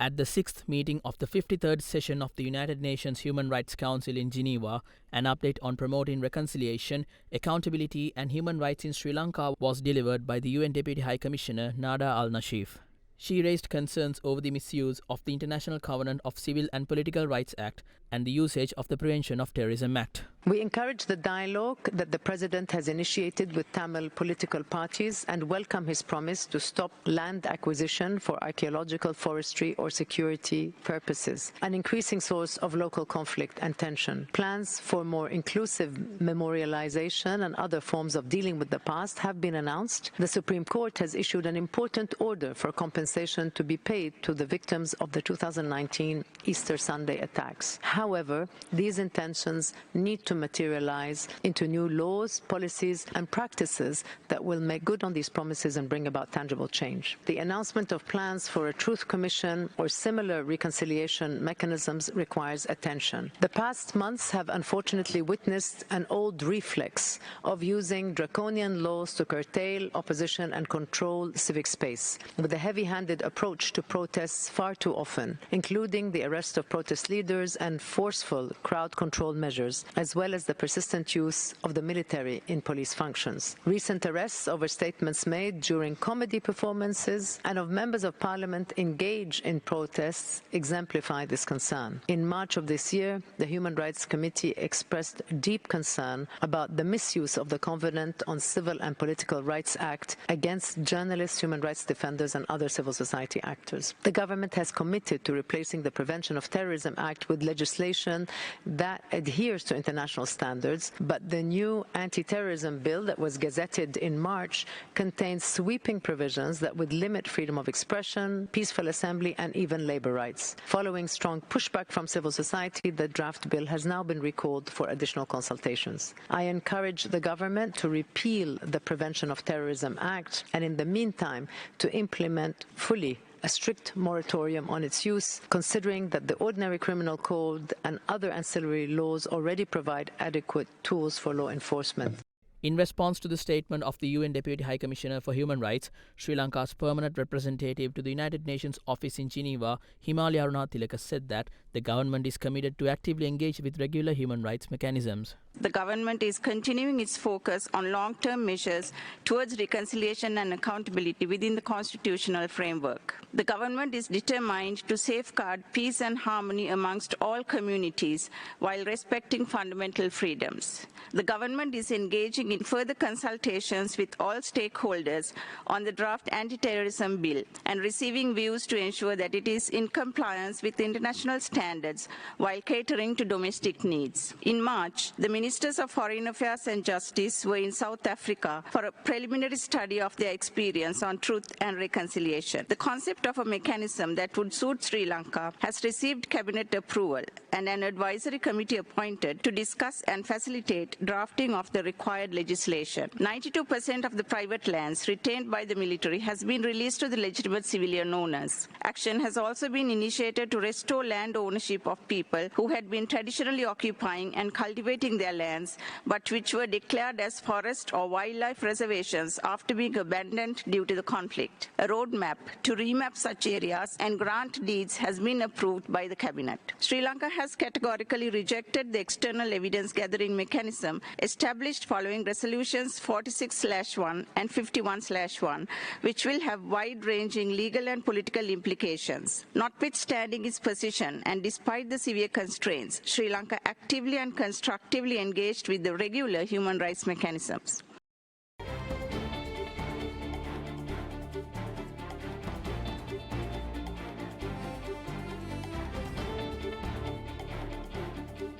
At the 6th meeting of the 53rd session of the United Nations Human Rights Council in Geneva, an update on promoting reconciliation, accountability and human rights in Sri Lanka was delivered by the UN Deputy High Commissioner Nada Al-Nashif. She raised concerns over the misuse of the International Covenant of Civil and Political Rights Act and the usage of the Prevention of Terrorism Act. We encourage the dialogue that the President has initiated with Tamil political parties and welcome his promise to stop land acquisition for archaeological, forestry or security purposes, an increasing source of local conflict and tension. Plans for more inclusive memorialization and other forms of dealing with the past have been announced. The Supreme Court has issued an important order for compensation to be paid to the victims of the 2019 Easter Sunday attacks. However, these intentions need to materialize into new laws, policies and practices that will make good on these promises and bring about tangible change. The announcement of plans for a truth commission or similar reconciliation mechanisms requires attention. The past months have unfortunately witnessed an old reflex of using draconian laws to curtail opposition and control civic space, with a heavy-handed approach to protests far too often, including the arrest of protest leaders and forceful crowd control measures, as well as the persistent use of the military in police functions. Recent arrests over statements made during comedy performances and of members of parliament engaged in protests exemplify this concern. In March of this year, the Human Rights Committee expressed deep concern about the misuse of the Covenant on Civil and Political Rights Act against journalists, human rights defenders and other civil society actors. The government has committed to replacing the Prevention of Terrorism Act with legislation that adheres to international standards, but the new anti-terrorism bill that was gazetted in March contains sweeping provisions that would limit freedom of expression, peaceful assembly and even labor rights. Following strong pushback from civil society, the draft bill has now been recalled for additional consultations. I encourage the government to repeal the Prevention of Terrorism Act and in the meantime to implement fully a strict moratorium on its use, considering that the ordinary criminal code and other ancillary laws already provide adequate tools for law enforcement. In response to the statement of the UN Deputy High Commissioner for Human Rights, Sri Lanka's permanent representative to the United Nations office in Geneva, Himali Arunatilaka, said that the government is committed to actively engage with regular human rights mechanisms. The government is continuing its focus on long-term measures towards reconciliation and accountability within the constitutional framework. The government is determined to safeguard peace and harmony amongst all communities while respecting fundamental freedoms. The government is engaging in further consultations with all stakeholders on the draft anti-terrorism bill and receiving views to ensure that it is in compliance with international standards while catering to domestic needs. In March, the Ministers of Foreign Affairs and Justice were in South Africa for a preliminary study of their experience on truth and reconciliation. The concept of a mechanism that would suit Sri Lanka has received cabinet approval and an advisory committee appointed to discuss and facilitate drafting of the required legislation. 92% of the private lands retained by the military has been released to the legitimate civilian owners. Action has also been initiated to restore land ownership of people who had been traditionally occupying and cultivating their lands, but which were declared as forest or wildlife reservations after being abandoned due to the conflict. A roadmap to remap such areas and grant deeds has been approved by the cabinet. Sri Lanka has categorically rejected the external evidence gathering mechanism established following resolutions 46/1 and 51/1, which will have wide-ranging legal and political implications. Notwithstanding its position and despite the severe constraints, Sri Lanka actively and constructively engaged with the regular human rights mechanisms.